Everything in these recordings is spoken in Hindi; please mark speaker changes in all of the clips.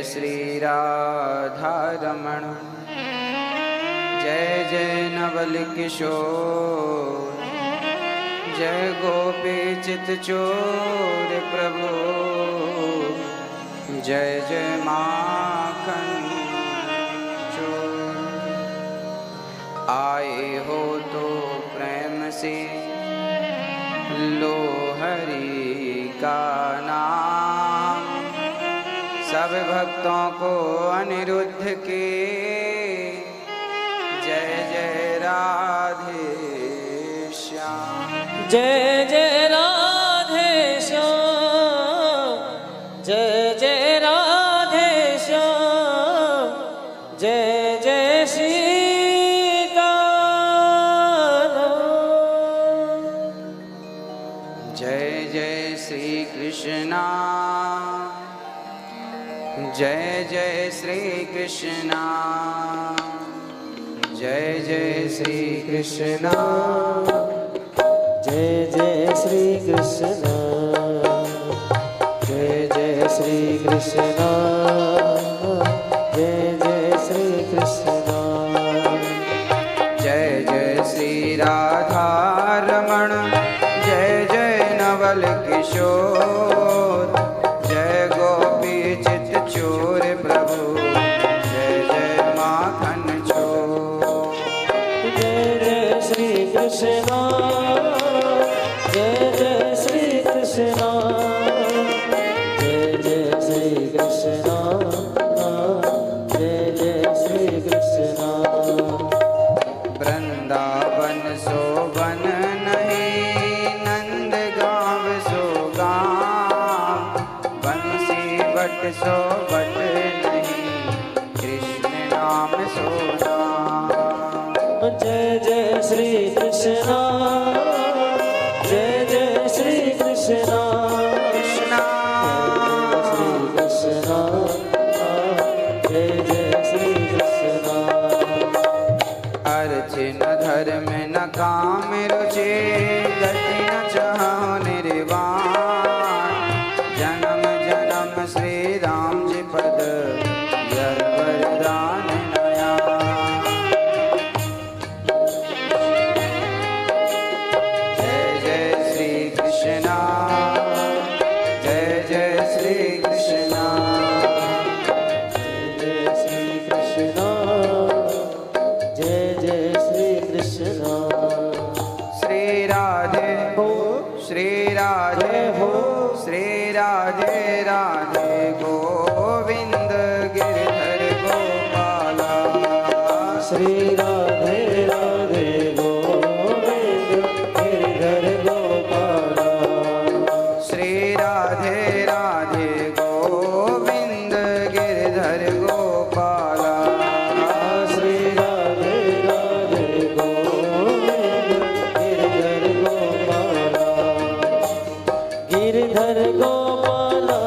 Speaker 1: श्री राधा रमण जय जय नवल किशोर, जय गोपी चित चोर प्रभु, जय जय माखन चोर। आए हो तो प्रेम से लो हरि का नाम, सब भक्तों को अनिरुद्ध के जय जय राधे श्याम,
Speaker 2: जय जय राधे श्याम, जय जय राधे श्याम, जय जय श्री कान्हा,
Speaker 1: जय जय श्री कृष्णा, जय जय श्री कृष्णा, जय जय श्री कृष्णा,
Speaker 2: जय जय श्री कृष्णा, जय जय श्री कृष्णा, जय जय श्री कृष्णा,
Speaker 1: जय जय श्री राधा रमण, जय जय नवल किशोर, जय गोपी चित चोर प्रभु, जय जय माखन चोर।
Speaker 2: जय जय श्री कृष्णा, जय जय श्री कृष्णा, जय जय श्री कृष्णा, जय जय श्री कृष्णा।
Speaker 1: वृंदावन शोभन नहीं, नंद गाँव सो गाँव, बंसी बट सो बट नहीं, कृष्ण नाम सो नाम।
Speaker 2: जय जय श्री कृष्णा, जय जय श्री कृष्णा,
Speaker 1: कृष्णा
Speaker 2: श्री कृष्णा, जय जय श्री कृष्णा।
Speaker 1: अर्थ न धर्म न काम रुचि, गति न चाहो निर्वाण, जन्म जन्म श्री राम जी पद, यह वरदान नया। जय जय श्री कृष्णा, जय जय श्री कृष्णा,
Speaker 2: जय श्री कृष्णा, जय जय श्री कृष्णा।
Speaker 1: श्री राधे हो, श्री राधे हो, श्री राधे राधे गोविंद गिरधर गोपाला,
Speaker 2: श्री राधे राधे गोविंद गिरधर गोपाला,
Speaker 1: श्री राधे राधे गोविंद गिरधर गोपाला,
Speaker 2: श्री राधे राधे गोविंद गिरधर गोपाला, गिरधर गोपाला,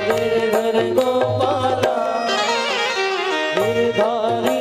Speaker 2: गिरधर गोपाला, गिरधारी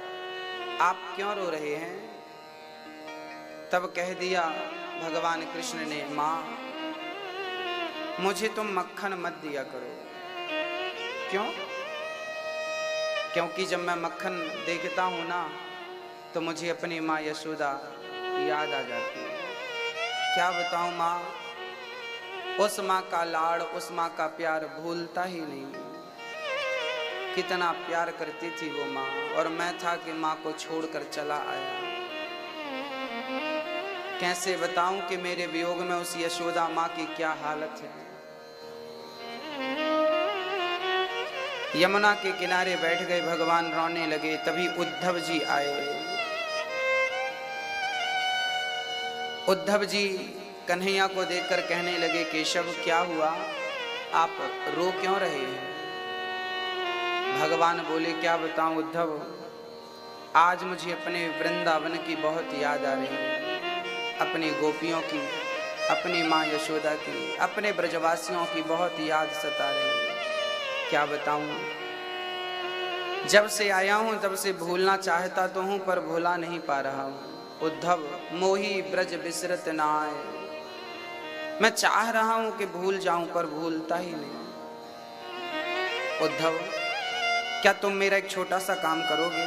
Speaker 1: आप क्यों रो रहे हैं? तब कह दिया भगवान कृष्ण ने, माँ मुझे तुम मक्खन मत दिया करो। क्यों? क्योंकि जब मैं मक्खन देखता हूं ना तो मुझे अपनी माँ यशोदा याद आ जाती है। क्या बताऊं माँ, उस माँ का लाड़, उस माँ का प्यार भूलता ही नहीं। कितना प्यार करती थी वो माँ, और मैं था कि माँ को छोड़कर चला आया। कैसे बताऊं कि मेरे वियोग में उस यशोदा माँ की क्या हालत है। यमुना के किनारे बैठ गए भगवान, रोने लगे। तभी उद्धव जी आए। उद्धव जी कन्हैया को देखकर कहने लगे, केशव क्या हुआ, आप रो क्यों रहे हैं? भगवान बोले, क्या बताऊं उद्धव, आज मुझे अपने वृंदावन की बहुत याद आ रही है, अपनी गोपियों की, अपनी माँ यशोदा की, अपने ब्रजवासियों की बहुत याद सता रही है। क्या बताऊं, जब से आया हूं तब से भूलना चाहता तो हूं पर भूला नहीं पा रहा हूं। उद्धव मोही ब्रज बिसरत नाय, मैं चाह रहा हूं कि भूल जाऊं पर भूलता ही नहीं। उद्धव क्या तुम मेरा एक छोटा सा काम करोगे?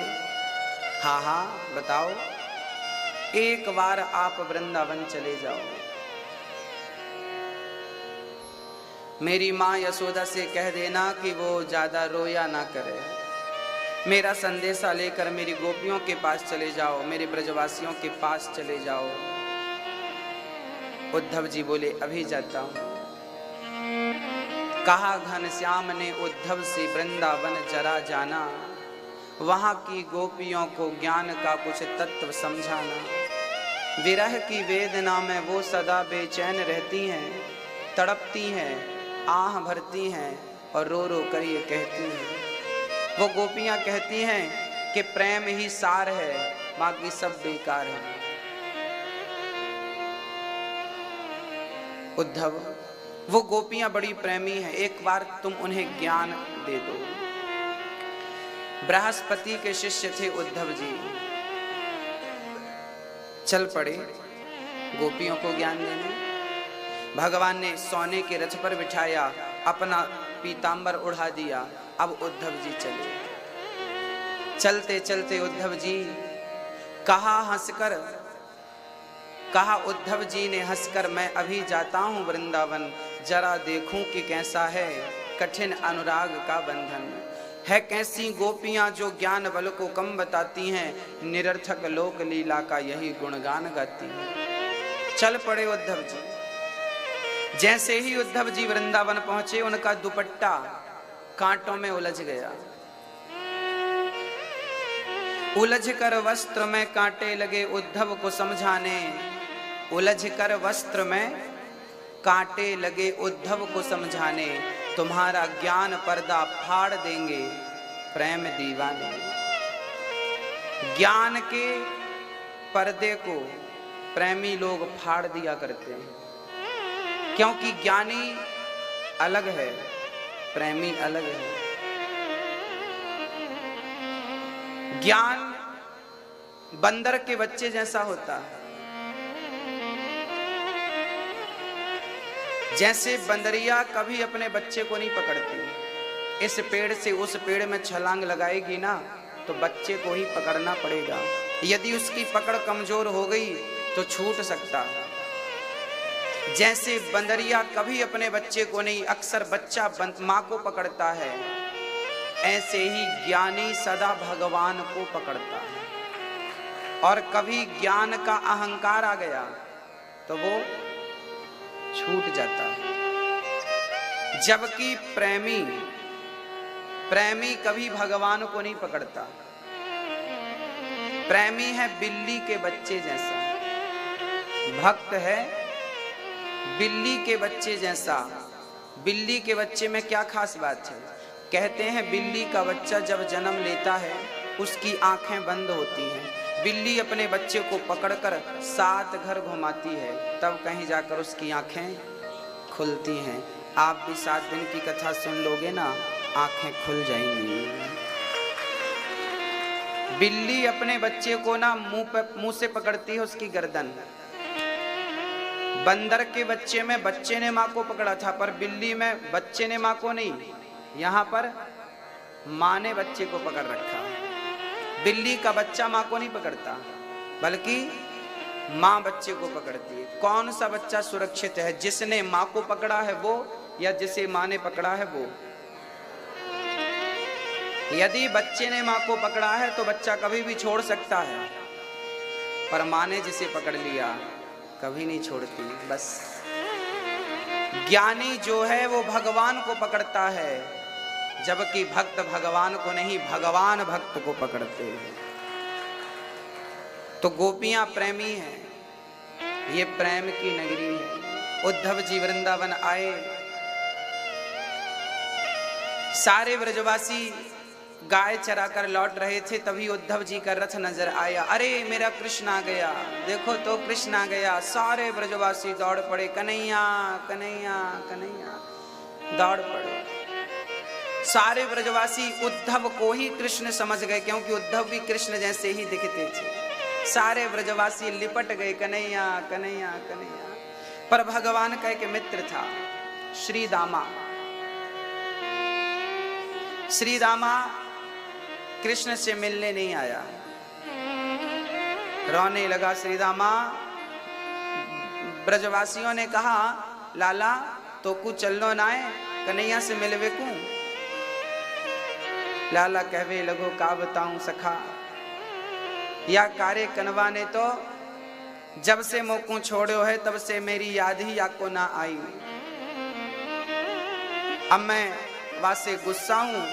Speaker 1: हाँ हाँ बताओ। एक बार आप वृंदावन चले जाओ, मेरी माँ यशोदा से कह देना कि वो ज्यादा रोया ना करे। मेरा संदेशा लेकर मेरी गोपियों के पास चले जाओ, मेरे ब्रजवासियों के पास चले जाओ। उद्धव जी बोले, अभी जाता हूं। कहा घनश्याम ने उद्धव से, वृंदावन जरा जाना, वहां की गोपियों को ज्ञान का कुछ तत्व समझाना। विरह की वेदना में वो सदा बेचैन रहती हैं, तड़पती हैं, आह भरती हैं और रो रो कर ये कहती हैं। वो गोपियां कहती हैं कि प्रेम ही सार है, बाकी सब बेकार है। उद्धव वो गोपियां बड़ी प्रेमी हैं, एक बार तुम उन्हें ज्ञान दे दो। बृहस्पति के शिष्य थे उद्धव जी, चल पड़े गोपियों को ज्ञान देने। भगवान ने सोने के रथ पर बिठाया, अपना पीतांबर उड़ा दिया। अब उद्धव जी चले। चलते चलते उद्धव जी कहा हंसकर, कहा उद्धव जी ने हंसकर, मैं अभी जाता हूं वृंदावन, जरा देखूं कि कैसा है कठिन अनुराग का बंधन है। कैसी गोपियां जो ज्ञान बल को कम बताती हैं, निरर्थक लोक लीला का यही गुणगान गाती हैं। चल पड़े उद्धव जी। जैसे ही उद्धव जी वृंदावन पहुंचे, उनका दुपट्टा कांटों में उलझ गया। उलझ कर वस्त्र में कांटे लगे उद्धव को समझाने, उलझ कर वस्त्र में कांटे लगे उद्धव को समझाने। तुम्हारा ज्ञान पर्दा फाड़ देंगे प्रेम दीवाने। ज्ञान के पर्दे को प्रेमी लोग फाड़ दिया करते हैं, क्योंकि ज्ञानी अलग है, प्रेमी अलग है। ज्ञान बंदर के बच्चे जैसा होता है। जैसे बंदरिया कभी अपने बच्चे को नहीं पकड़ती, इस पेड़ से उस पेड़ में छलांग लगाएगी ना तो बच्चे को ही पकड़ना पड़ेगा। यदि उसकी पकड़ कमजोर हो गई तो छूट सकता है। जैसे बंदरिया कभी अपने बच्चे को नहीं, अक्सर बच्चा माँ को पकड़ता है, ऐसे ही ज्ञानी सदा भगवान को पकड़ता है। और कभी ज्ञान का अहंकार आ गया तो वो छूट जाता है। जबकि प्रेमी कभी भगवान को नहीं पकड़ता। प्रेमी है बिल्ली के बच्चे जैसा, भक्त है बिल्ली के बच्चे जैसा। बिल्ली के बच्चे में क्या खास बात है? कहते हैं बिल्ली का बच्चा जब जन्म लेता है उसकी आंखें बंद होती हैं। बिल्ली अपने बच्चे को पकड़कर 7 घर घुमाती है, तब कहीं जाकर उसकी आंखें खुलती हैं। आप भी 7 दिन की कथा सुन लोगे ना, आंखें खुल जाएंगी। बिल्ली अपने बच्चे को ना मुंह से पकड़ती है उसकी गर्दन। बंदर के बच्चे में बच्चे ने माँ को पकड़ा था, पर बिल्ली में बच्चे ने माँ को नहीं, यहाँ पर माँ ने बच्चे को पकड़ रखा। बिल्ली का बच्चा माँ को नहीं पकड़ता, बल्कि माँ बच्चे को पकड़ती है। कौन सा बच्चा सुरक्षित है, जिसने माँ को पकड़ा है वो, या जिसे माँ ने पकड़ा है वो? यदि बच्चे ने माँ को पकड़ा है तो बच्चा कभी भी छोड़ सकता है, पर माँ ने जिसे पकड़ लिया कभी नहीं छोड़ती। बस ज्ञानी जो है वो भगवान को पकड़ता है, जबकि भक्त भगवान को नहीं, भगवान भक्त को पकड़ते हैं। तो गोपियां प्रेमी हैं, ये प्रेम की नगरी है। उद्धव जी वृंदावन आए, सारे ब्रजवासी गाय चराकर लौट रहे थे, तभी उद्धव जी का रथ नजर आया। अरे मेरा कृष्ण आ गया, देखो तो कृष्ण आ गया। सारे ब्रजवासी दौड़ पड़े, कन्हैया कन्हैया कन्हैया, दौड़ पड़े। सारे ब्रजवासी उद्धव को ही कृष्ण समझ गए, क्योंकि उद्धव भी कृष्ण जैसे ही दिखते थे। सारे ब्रजवासी लिपट गए, कन्हैया कन्हैया कन्हैया। पर भगवान का एक मित्र था, श्री दामा। श्री दामा कृष्ण से मिलने नहीं आया, रोने लगा श्री दामा। ब्रजवासियों ने कहा, लाला तो कु चलनो ना है, कन्हैया से मिलवे को। लाला कहवे लगो, का बताऊं सखा, या कारे कनवा ने तो जब से मोकू छोड़ो है, तब से मेरी याद ही आपको ना आई। अब मैं वासे गुस्सा हूं,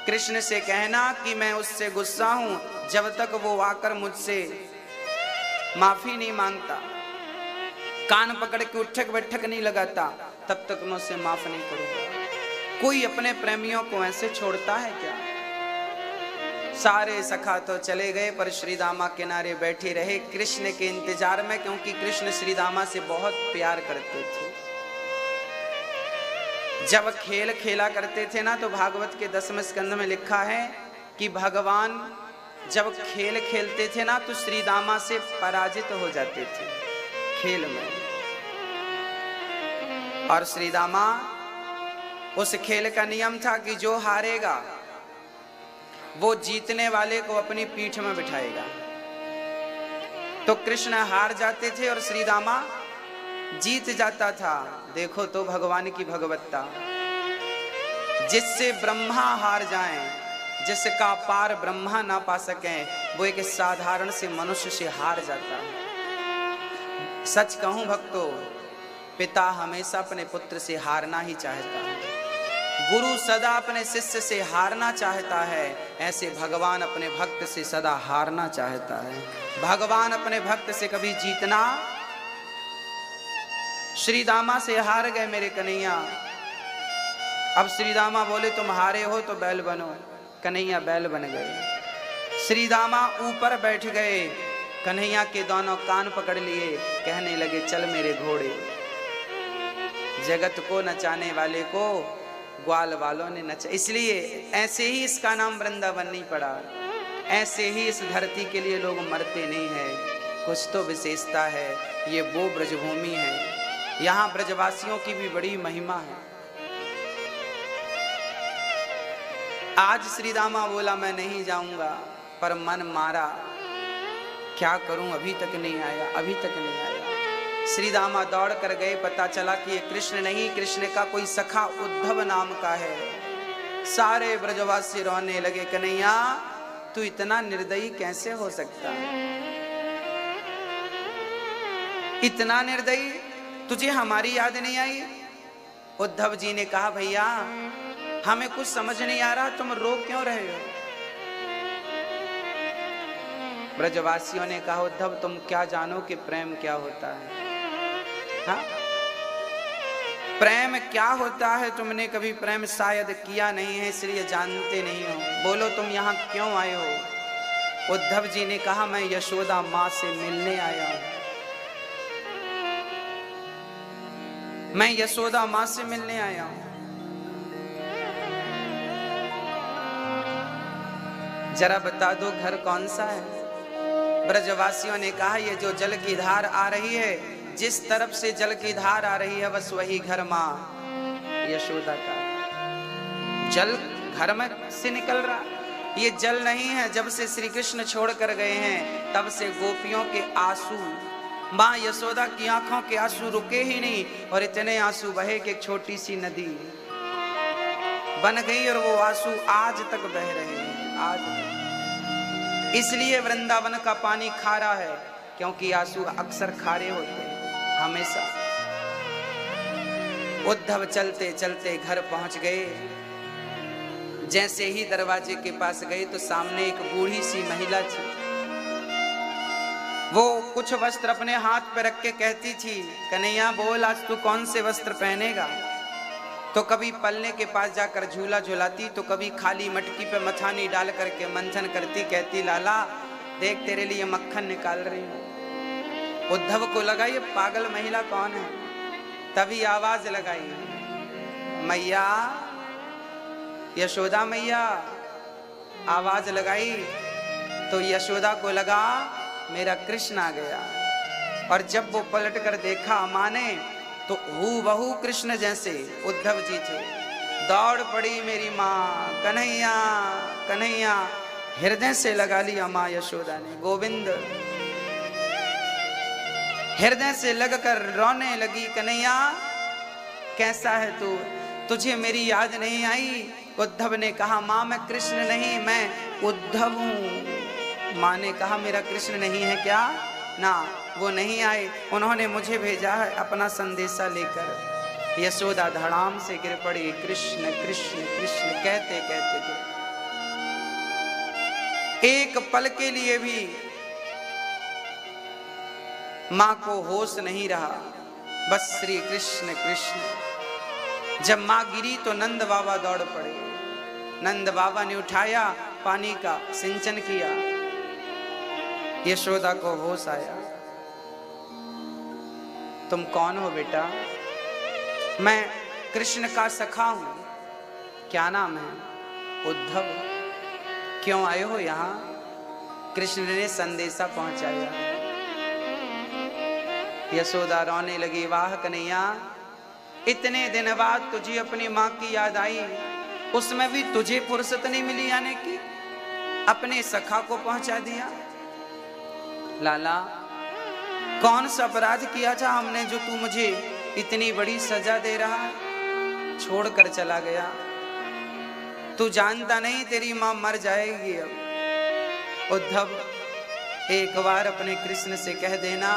Speaker 1: कृष्ण से कहना कि मैं उससे गुस्सा हूं, जब तक वो आकर मुझसे माफी नहीं मांगता, कान पकड़ के उठक बैठक नहीं लगाता, तब तक मैं उससे माफ नहीं करूंगा। कोई अपने प्रेमियों को ऐसे छोड़ता है क्या? सारे सखा तो चले गए, पर श्रीदामा किनारे बैठे रहे कृष्ण के इंतजार में, क्योंकि कृष्ण श्रीदामा से बहुत प्यार करते थे। जब खेल खेला करते थे ना, तो भागवत के 10वें स्कंद में लिखा है कि भगवान जब खेल खेलते थे ना, तो श्रीदामा से पराजित हो जाते थे खेल में। और श्रीदामा, उस खेल का नियम था कि जो हारेगा वो जीतने वाले को अपनी पीठ में बिठाएगा। तो कृष्ण हार जाते थे और श्रीदामा जीत जाता था। देखो तो भगवान की भगवत्ता, जिससे ब्रह्मा हार जाएं, जिसका पार ब्रह्मा ना पा सकें, वो एक साधारण से मनुष्य से हार जाता है। सच कहूं भक्तों, पिता हमेशा अपने पुत्र से हारना ही चाहता है, गुरु सदा अपने शिष्य से हारना चाहता है, ऐसे भगवान अपने भक्त से सदा हारना चाहता है। भगवान अपने भक्त से कभी जीतना। श्रीदामा से हार गए मेरे कन्हैया। अब श्रीदामा बोले, तुम हारे हो तो बैल बनो। कन्हैया बैल बन गए। श्रीदामा ऊपर बैठ गए, कन्हैया के दोनों कान पकड़ लिए, कहने लगे, चल मेरे घोड़े। जगत को नचाने वाले को ग्वाल वालों ने नचा, इसलिए ऐसे ही इसका नाम वृंदावन नहीं पड़ा। ऐसे ही इस धरती के लिए लोग मरते नहीं हैं। कुछ तो विशेषता है, ये वो ब्रजभूमि है, यहाँ ब्रजवासियों की भी बड़ी महिमा है। आज श्रीदामा बोला, मैं नहीं जाऊंगा, पर मन मारा, क्या करूं, अभी तक नहीं आया, अभी तक नहीं आया। श्रीदामा दौड़ कर गए, पता चला कि ये कृष्ण नहीं, कृष्ण का कोई सखा उद्धव नाम का है। सारे ब्रजवासी रोने लगे, कन्हैया तू इतना निर्दयी कैसे हो सकता है, इतना निर्दयी, तुझे हमारी याद नहीं आई? उद्धव जी ने कहा, भैया हमें कुछ समझ नहीं आ रहा, तुम रो क्यों रहे हो? ब्रजवासियों ने कहा, उद्धव तुम क्या जानो कि प्रेम क्या होता है? हाँ, प्रेम क्या होता है? तुमने कभी प्रेम शायद किया नहीं है, इसलिए जानते नहीं हो। बोलो तुम यहाँ क्यों आए हो? उद्धव जी ने कहा, मैं यशोदा माँ से मिलने आया हूं, मैं यशोदा माँ से मिलने आया हूं। जरा बता दो घर कौन सा है? ब्रजवासियों ने कहा ये जो जल की धार आ रही है, जिस तरफ से जल की धार आ रही है बस वही घर मां यशोदा का। जल घर में से निकल रहा, ये जल नहीं है। जब से श्री कृष्ण छोड़ कर गए हैं तब से गोपियों के आंसू, मां यशोदा की आंखों के आंसू रुके ही नहीं, और इतने आंसू बहे कि एक छोटी सी नदी बन गई और वो आंसू आज तक बह रहे हैं, आज तक। इसलिए वृंदावन का पानी खारा है, क्योंकि आंसू अक्सर खारे होते हैं हमेशा। उद्धव चलते चलते घर पहुंच गए। जैसे ही दरवाजे के पास गए तो सामने एक बूढ़ी सी महिला थी। वो कुछ वस्त्र अपने हाथ पे रख के कहती थी, कन्हैया बोल आज तू कौन से वस्त्र पहनेगा? तो कभी पल्ले के पास जाकर झूला झुलाती, तो कभी खाली मटकी पे मथानी डाल करके मंथन करती, कहती लाला देख तेरे लिए मक्खन निकाल रही हूं। उद्धव को लगा ये पागल महिला कौन है, तभी आवाज लगाई, मैया यशोदा मैया। आवाज लगाई तो यशोदा को लगा मेरा कृष्ण आ गया, और जब वो पलट कर देखा माँ ने तो हूबहू कृष्ण जैसे उद्धव जी थे। दौड़ पड़ी मेरी माँ, कन्हैया कन्हैया, हृदय से लगा लिया माँ यशोदा ने गोविंद। हृदय से लगकर रोने लगी, कन्हैया कैसा है तू, तुझे मेरी याद नहीं आई? उद्धव ने कहा माँ मैं कृष्ण नहीं, मैं उद्धव हूँ। माँ ने कहा मेरा कृष्ण नहीं है क्या? ना, वो नहीं आए, उन्होंने मुझे भेजा है अपना संदेशा लेकर। यशोदा धड़ाम से गिर पड़ी, कृष्ण कृष्ण कृष्ण कहते कहते गिर। एक पल के लिए भी माँ को होश नहीं रहा, बस श्री कृष्ण कृष्ण। जब माँ गिरी तो नंद बाबा दौड़ पड़े। नंद बाबा ने उठाया, पानी का सिंचन किया, यशोदा को होश आया। तुम कौन हो बेटा? मैं कृष्ण का सखा हूं। क्या नाम है? उद्धव। क्यों आए हो यहां? कृष्ण ने संदेशा पहुंचाया। यशोदा रोने लगी, वाह कन्हैया, इतने दिन बाद तुझे अपनी माँ की याद आई, उसमें भी तुझे फुर्सत नहीं मिली आने की, अपने सखा को पहुंचा दिया। लाला कौन सा अपराध किया था हमने जो तू मुझे इतनी बड़ी सजा दे रहा है? छोड़ कर चला गया। तू जानता नहीं तेरी मां मर जाएगी अब। उद्धव एक बार अपने कृष्ण से कह देना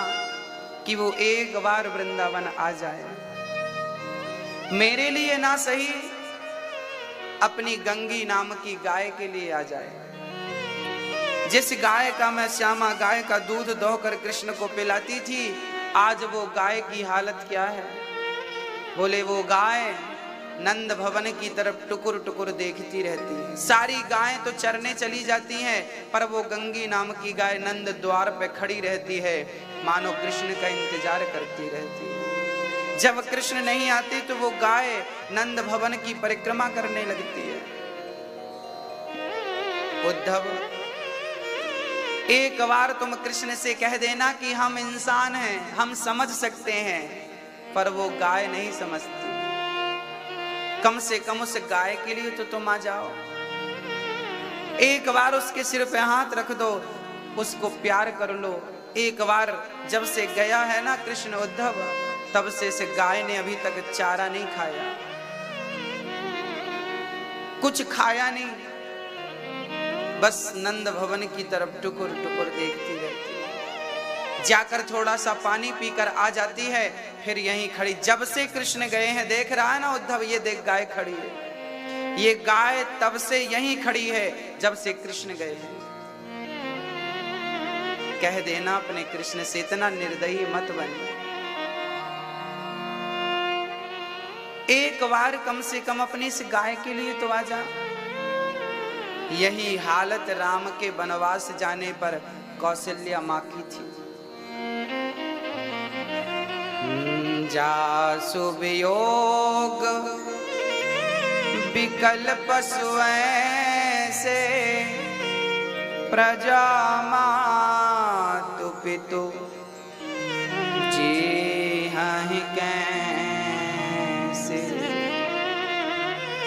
Speaker 1: कि वो एक बार वृंदावन आ जाए, मेरे लिए ना सही अपनी गंगी नाम की गाय के लिए आ जाए। जिस गाय का मैं श्यामा गाय का दूध दोहकर कृष्ण को पिलाती थी, आज वो गाय की हालत क्या है? बोले वो गाय नंद भवन की तरफ टुकुर टुकुर देखती रहती है। सारी गायें तो चरने चली जाती हैं, पर वो गंगी नाम की गाय नंद द्वार पे खड़ी रहती है, मानो कृष्ण का इंतजार करती रहती है। जब कृष्ण नहीं आते तो वो गाय नंद भवन की परिक्रमा करने लगती है। उद्धव एक बार तुम कृष्ण से कह देना कि हम इंसान हैं, हम समझ सकते हैं, पर वो गाय नहीं समझती। कम से कम उस गाय के लिए तो तुम आ जाओ। एक बार उसके सिर पे हाथ रख दो, उसको प्यार कर लो। एक बार जब से गया है ना कृष्ण उद्धव, तब से इस गाय ने अभी तक चारा नहीं खाया, कुछ खाया नहीं, बस नंद भवन की तरफ टुकुर टुकुर देखती रहती है। जाकर थोड़ा सा पानी पीकर आ जाती है, फिर यहीं खड़ी। जब से कृष्ण गए हैं, देख रहा है ना उद्धव, ये देख गाय खड़ी है। ये गाय तब से यहीं खड़ी है जब से कृष्ण गए हैं। कह देना अपने कृष्ण से, इतना निर्दयी मत बन। एक बार कम से कम अपनी इस गाय के लिए तो आ जा। यही हालत राम के वनवास जाने पर कौशल्या मां की थी। जासु वियोग विकल पशु ऐसे, प्रजा मातु पितु जी हैं कैसे।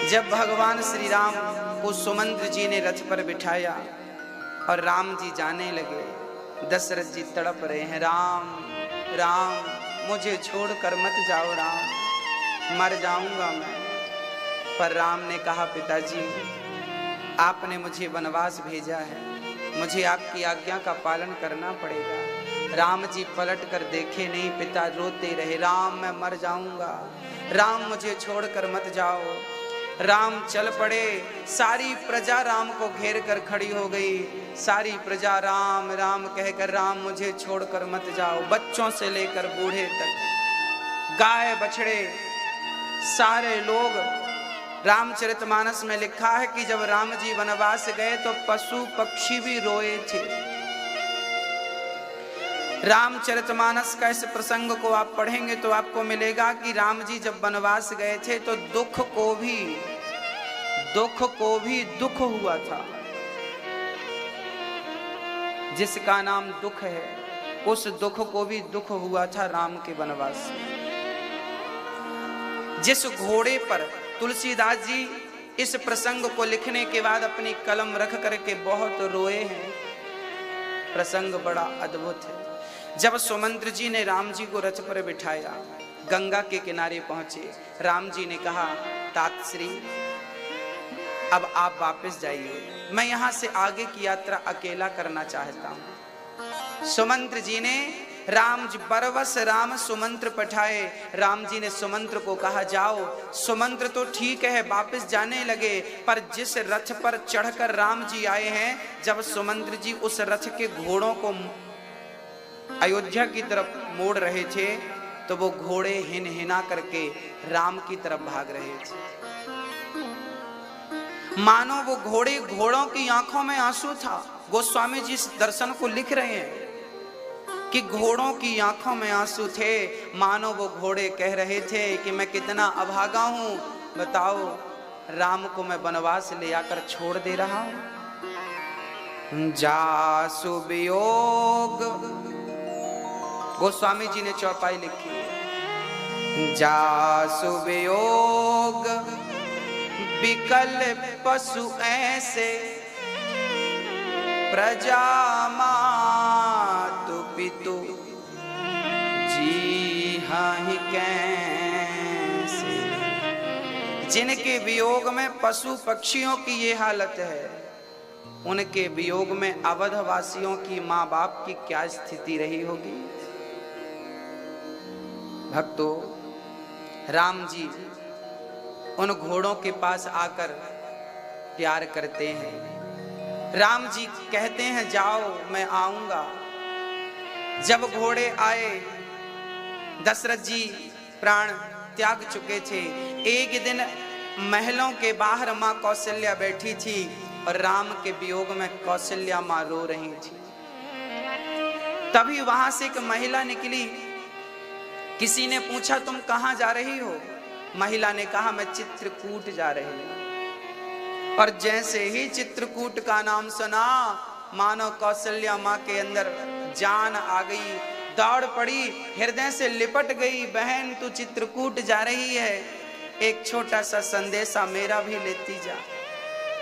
Speaker 1: जब भगवान श्री राम को सुमंत्र जी ने रथ पर बिठाया और राम जी जाने लगे, दशरथ जी तड़प रहे हैं, राम राम मुझे छोड़कर मत जाओ, राम मर जाऊंगा मैं। पर राम ने कहा, पिताजी आपने मुझे वनवास भेजा है, मुझे आपकी आज्ञा का पालन करना पड़ेगा। राम जी पलट कर देखे नहीं, पिता रोते रहे, राम मैं मर जाऊंगा, राम मुझे छोड़कर मत जाओ। राम चल पड़े, सारी प्रजा राम को घेर कर खड़ी हो गई। सारी प्रजा राम राम कहकर, राम मुझे छोड़कर मत जाओ। बच्चों से लेकर बूढ़े तक, गाय बछड़े सारे लोग। रामचरितमानस में लिखा है कि जब राम जी वनवास गए तो पशु पक्षी भी रोए थे। रामचरितमानस का इस प्रसंग को आप पढ़ेंगे तो आपको मिलेगा कि राम जी जब वनवास गए थे तो दुख को भी दुख हुआ था। जिसका नाम दुख है, उस दुख को भी दुख हुआ था राम के वनवास में। जिस घोड़े पर तुलसीदास जी इस प्रसंग को लिखने के बाद अपनी कलम रख करके बहुत रोए हैं, प्रसंग बड़ा अद्भुत है। जब सुमंत्र जी ने राम जी को रथ पर बिठाया, गंगा के किनारे पहुंचे, राम जी ने कहा, तात श्री अब आप वापस जाइए, मैं यहां से आगे की यात्रा अकेला करना चाहता हूं। सुमंत्र जी ने बरवस राम सुमंत्र पठाए। राम जी ने सुमंत्र को कहा, जाओ। सुमंत्र तो ठीक है, वापस जाने लगे, पर जिस रथ पर चढ़कर राम जी आए हैं, जब सुमंत्र जी उस रथ के घोड़ों को अयोध्या की तरफ मोड़ रहे थे तो वो घोड़े हिन हिना करके राम की तरफ भाग रहे थे। मानो वो घोड़ों की आंखों में आंसू था। गोस्वामी जी इस दर्शन को लिख रहे हैं कि घोड़ों की आंखों में आंसू थे, मानो वो घोड़े कह रहे थे कि मैं कितना अभागा हूं, बताओ राम को मैं वनवास ले आकर छोड़ दे रहा हूं। जासु वियोग, गोस्वामी जी ने चौपाई लिखी, जासु वियोग विकल पशु ऐसे, प्रजा मातु पितु जी हैं कैसे। जिनके वियोग में पशु पक्षियों की ये हालत है, उनके वियोग में अवधवासियों की माँ बाप की क्या स्थिति रही होगी। भक्तों, राम जी उन घोड़ों के पास आकर प्यार करते हैं। राम जी कहते हैं, जाओ मैं आऊंगा। जब घोड़े आए, दशरथ जी प्राण त्याग चुके थे। एक दिन महलों के बाहर मां कौशल्या बैठी थी और राम के वियोग में कौशल्या मां रो रही थी। तभी वहां से एक महिला निकली। किसी ने पूछा, तुम कहां जा रही हो? महिला ने कहा, मैं चित्रकूट जा रही हूं। और जैसे ही चित्रकूट का नाम सुना, मानो कौशल्या मां के अंदर जान आ गई, दौड़ पड़ी, हृदय से लिपट गई। बहन तू चित्रकूट जा रही है, एक छोटा सा संदेशा मेरा भी लेती जा।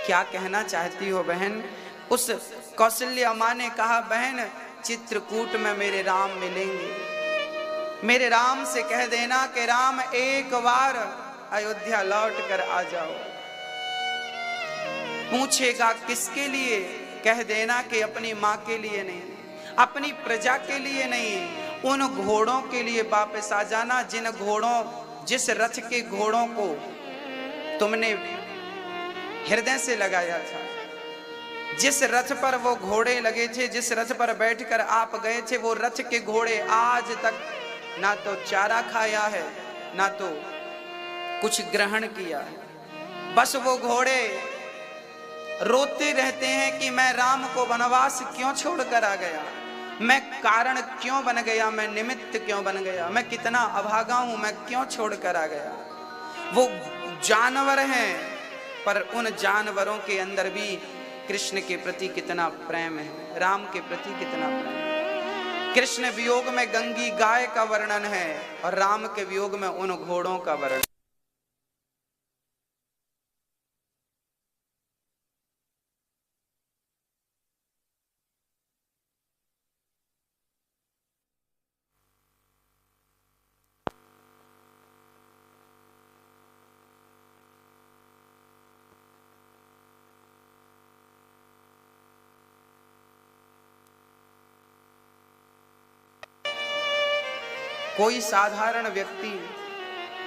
Speaker 1: क्या कहना चाहती हो बहन? उस कौशल्या मां ने कहा, बहन चित्रकूट में मेरे राम मिलेंगे, मेरे राम से कह देना कि राम एक बार अयोध्या लौट कर आ जाओ। पूछेगा किसके लिए, कह देना कि अपनी माँ के लिए नहीं, अपनी प्रजा के लिए नहीं, उन घोड़ों के लिए वापस आ जाना जिस रथ के घोड़ों को तुमने हृदय से लगाया था, जिस रथ पर वो घोड़े लगे थे, जिस रथ पर बैठकर आप गए थे, वो रथ के घोड़े आज तक ना तो चारा खाया है, ना तो कुछ ग्रहण किया है। बस वो घोड़े रोते रहते हैं कि मैं राम को वनवास क्यों छोड़कर आ गया, मैं कारण क्यों बन गया, मैं निमित्त क्यों बन गया, मैं कितना अभागा हूं, मैं क्यों छोड़कर आ गया। वो जानवर हैं, पर उन जानवरों के अंदर भी कृष्ण के प्रति कितना प्रेम है, राम के प्रति कितना प्रेम है। कृष्ण वियोग में गंगी गाय का वर्णन है और राम के वियोग में उन घोड़ों का वर्णन। कोई साधारण व्यक्ति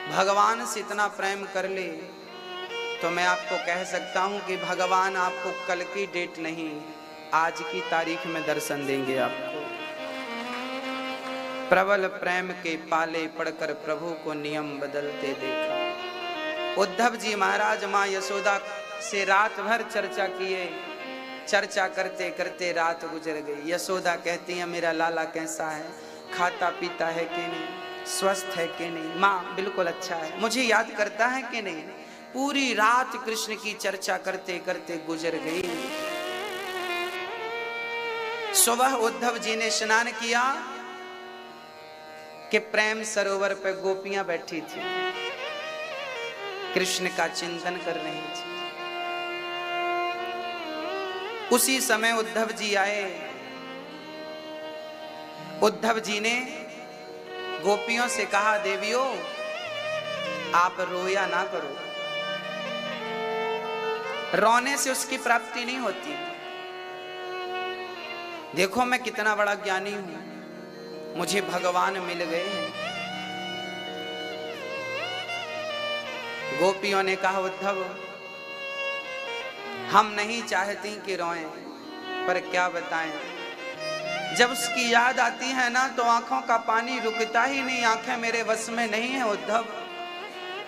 Speaker 1: भगवान से इतना प्रेम कर ले तो मैं आपको कह सकता हूं कि भगवान आपको कल की डेट नहीं, आज की तारीख में दर्शन देंगे आपको। प्रबल प्रेम के पाले पड़कर प्रभु को नियम बदलते देखा। उद्धव जी महाराज मां यशोदा से रात भर चर्चा किए, चर्चा करते करते रात गुजर गई। यशोदा कहती है मेरा लाला कैसा है, खाता पीता है कि नहीं, स्वस्थ है कि नहीं, माँ बिल्कुल अच्छा है, मुझे याद करता है कि नहीं। पूरी रात कृष्ण की चर्चा करते करते गुजर गई। सुबह उद्धव जी ने स्नान किया कि प्रेम सरोवर पे गोपियां बैठी थी, कृष्ण का चिंतन कर रही थी। उसी समय उद्धव जी आए। उद्धव जी ने गोपियों से कहा देवियों आप रोया ना करो, रोने से उसकी प्राप्ति नहीं होती। देखो मैं कितना बड़ा ज्ञानी हूं, मुझे भगवान मिल गए हैं। गोपियों ने कहा उद्धव हम नहीं चाहती कि रोएं, पर क्या बताएं, जब उसकी याद आती है ना तो आंखों का पानी रुकता ही नहीं, आंखें मेरे वश में नहीं है। उद्धव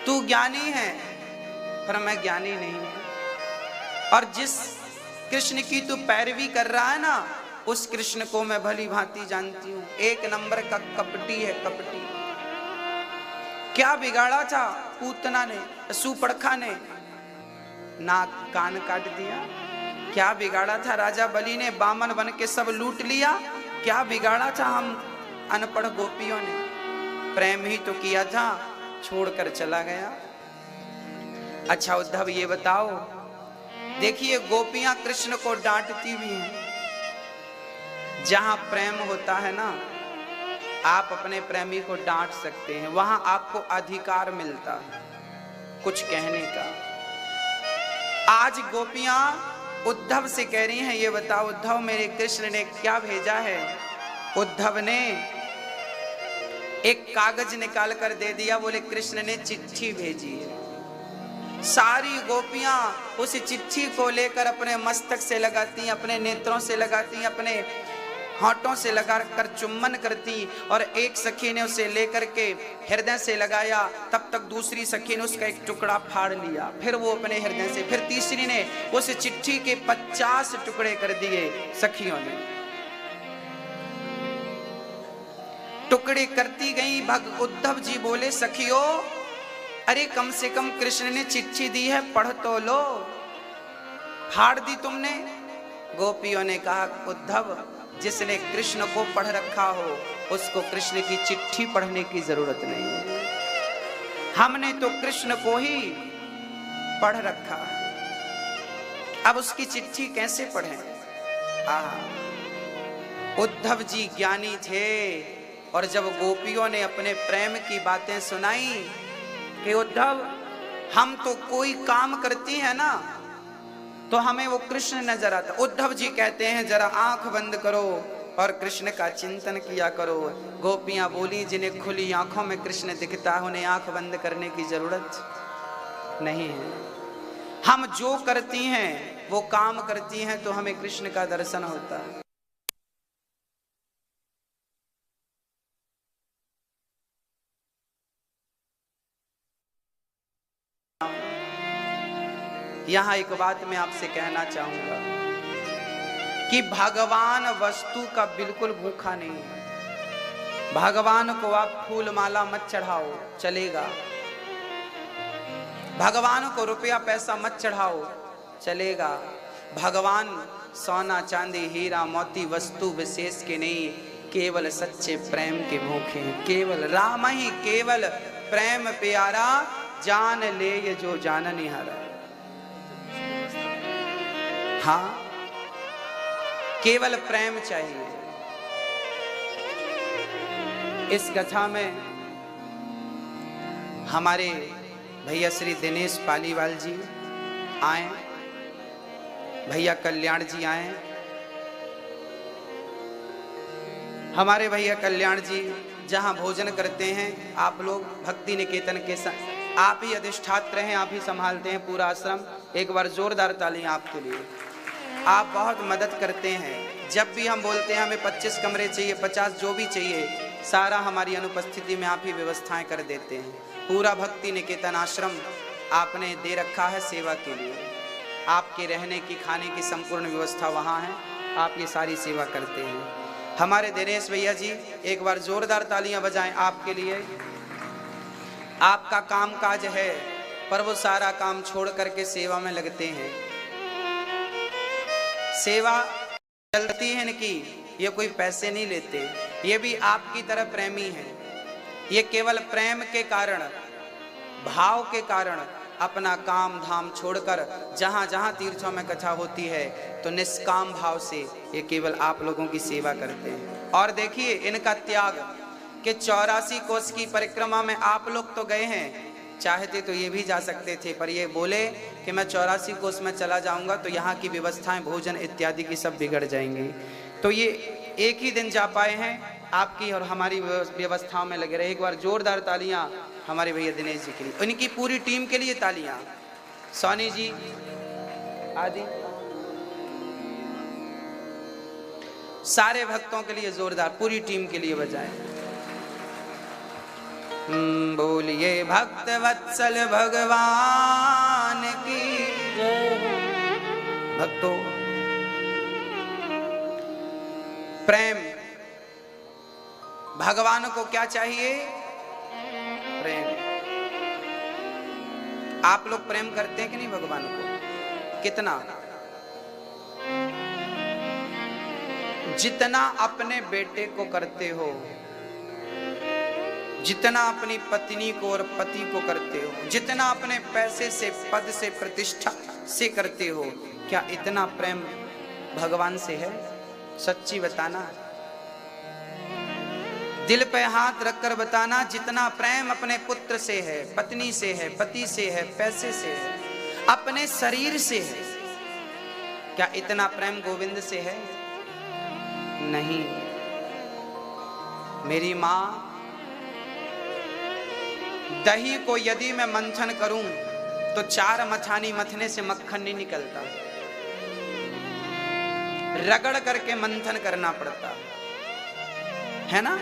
Speaker 1: तू ज्ञानी है पर मैं ज्ञानी नहीं हूं, और जिस कृष्ण की तू पैरवी कर रहा है ना उस कृष्ण को मैं भली भांति जानती हूं, एक नंबर का कपटी है, कपटी। क्या बिगाड़ा था पूतना ने, सुपड़खा ने, नाक कान काट दिया। क्या बिगाड़ा था राजा बलि ने, बामन बन के सब लूट लिया। क्या बिगाड़ा था हम अनपढ़ गोपियों ने, प्रेम ही तो किया था, छोड़कर चला गया। अच्छा उद्धव ये बताओ, देखिए गोपियां कृष्ण को डांटती भी हैं। जहां प्रेम होता है ना आप अपने प्रेमी को डांट सकते हैं, वहां आपको अधिकार मिलता है कुछ कहने का। आज गोपियां उद्धव से कह रही हैं ये बताओ उद्धव मेरे कृष्ण ने क्या भेजा है। उद्धव ने एक कागज निकाल कर दे दिया, बोले कृष्ण ने चिट्ठी भेजी है। सारी गोपियां उस चिट्ठी को लेकर अपने मस्तक से लगाती, अपने नेत्रों से लगाती, अपने होंठों से लगाकर चुम्बन करती, और एक सखी ने उसे लेकर के हृदय से लगाया, तब तक दूसरी सखी ने उसका एक टुकड़ा फाड़ लिया, फिर वो अपने हृदय से, फिर तीसरी ने उस चिट्ठी के 50 टुकड़े कर दिए। सखियों ने टुकड़े करती गई। उद्धव जी बोले सखियों अरे कम से कम कृष्ण ने चिट्ठी दी है, पढ़ तो लो, फाड़ दी तुमने। गोपियों ने कहा उद्धव जिसने कृष्ण को पढ़ रखा हो उसको कृष्ण की चिट्ठी पढ़ने की जरूरत नहीं है, हमने तो कृष्ण को ही पढ़ रखा है, अब उसकी चिट्ठी कैसे पढ़ें। उद्धव जी ज्ञानी थे, और जब गोपियों ने अपने प्रेम की बातें सुनाई कि उद्धव हम तो कोई काम करती है ना तो हमें वो कृष्ण नजर आता। उद्धव जी कहते हैं जरा आंख बंद करो और कृष्ण का चिंतन किया करो। गोपियां बोली जिन्हें खुली आंखों में कृष्ण दिखता है उन्हें आंख बंद करने की जरूरत नहीं है। हम जो करती हैं वो काम करती हैं तो हमें कृष्ण का दर्शन होता है। यहां एक बात मैं आपसे कहना चाहूंगा कि भगवान वस्तु का बिल्कुल भूखा नहीं है। भगवान को आप फूल माला मत चढ़ाओ चलेगा, भगवान को रुपया पैसा मत चढ़ाओ चलेगा, भगवान सोना चांदी हीरा मोती वस्तु विशेष के नहीं, केवल सच्चे प्रेम के भूखे हैं। केवल राम ही केवल प्रेम प्यारा, जान ले ये जो जान निहारा। हाँ, केवल प्रेम चाहिए। इस कथा में हमारे भैया श्री दिनेश पालीवाल जी आए, भैया कल्याण जी आए। हमारे भैया कल्याण जी जहां भोजन करते हैं, आप लोग भक्ति निकेतन के संग आप ही अधिष्ठात्र हैं, आप ही संभालते हैं पूरा आश्रम। एक बार जोरदार तालियां आपके लिए। आप बहुत मदद करते हैं। जब भी हम बोलते हैं हमें 25 कमरे चाहिए, 50 जो भी चाहिए, सारा हमारी अनुपस्थिति में आप ही व्यवस्थाएं कर देते हैं। पूरा भक्ति निकेतन आश्रम आपने दे रखा है सेवा के लिए। आपके रहने की खाने की संपूर्ण व्यवस्था वहाँ है, आप ये सारी सेवा करते हैं। हमारे दिनेश भैया जी एक बार जोरदार तालियां बजाएं आपके लिए। आपका काम काज है पर वो सारा काम छोड़ करके सेवा में लगते हैं। सेवा चलती है इनकी, ये कोई पैसे नहीं लेते, ये भी आपकी तरह प्रेमी है। ये केवल प्रेम के कारण, भाव के कारण अपना काम धाम छोड़कर जहां जहां तीर्थों में कथा होती है तो निष्काम भाव से ये केवल आप लोगों की सेवा करते हैं। और देखिए इनका त्याग कि 84 कोस की परिक्रमा में आप लोग तो गए हैं, चाहते तो ये भी जा सकते थे, पर ये बोले कि मैं 84 कोस में चला जाऊंगा तो यहाँ की व्यवस्थाएं भोजन इत्यादि की सब बिगड़ जाएंगी। तो ये एक ही दिन जा पाए हैं, आपकी और हमारी व्यवस्थाओं में लगे रहे। एक बार जोरदार तालियां हमारे भैया दिनेश जी के लिए, उनकी पूरी टीम के लिए तालियां। सोनी जी आदि सारे भक्तों के लिए जोरदार, पूरी टीम के लिए बजाएं। बोलिए भक्त वत्सल भगवान की
Speaker 2: जय हो।
Speaker 1: भक्तों, प्रेम, भगवान को क्या चाहिए? प्रेम। आप लोग प्रेम करते हैं कि नहीं भगवान को? कितना? जितना अपने बेटे को करते हो, जितना अपनी पत्नी को और पति को करते हो, जितना अपने पैसे से, पद से, प्रतिष्ठा से करते हो, क्या इतना प्रेम भगवान से है? सच्ची बताना, दिल पे हाथ रखकर बताना, जितना प्रेम अपने पुत्र से है, पत्नी से है, पति से है, पैसे से है, अपने शरीर से है, क्या इतना प्रेम गोविंद से है? नहीं। मेरी मां, दही को यदि मैं मंथन करूं तो 4 मथानी मथने से मक्खन नहीं निकलता, रगड़ करके मंथन करना पड़ता है ना।